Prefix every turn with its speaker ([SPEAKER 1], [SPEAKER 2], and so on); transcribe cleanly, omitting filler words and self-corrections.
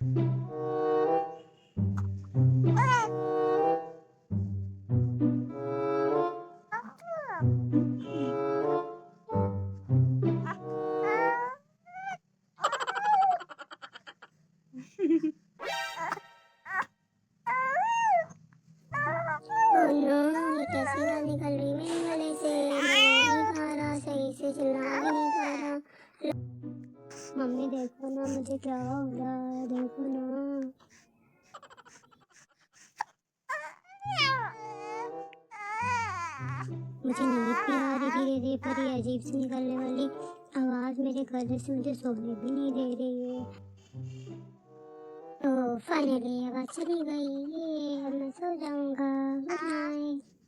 [SPEAKER 1] Oh no! ये कैसी गाल निकल रही मेरे गले से? मैं रो नहीं पा रहा, सही से चिल्ला भी नहीं पा रहा। मम्मी देखो ना, मुझे क्या हो रहा है, देखो ना। मुझे नींद भी आ रही धीरे-धीरे, पर ये अजीब सी निकलने वाली आवाज़ मेरे गले से मुझे सोने भी नहीं दे रही है। तो फाइनली आवाज़ चली गई। ये अब मैं सो जाऊँगा। Good night.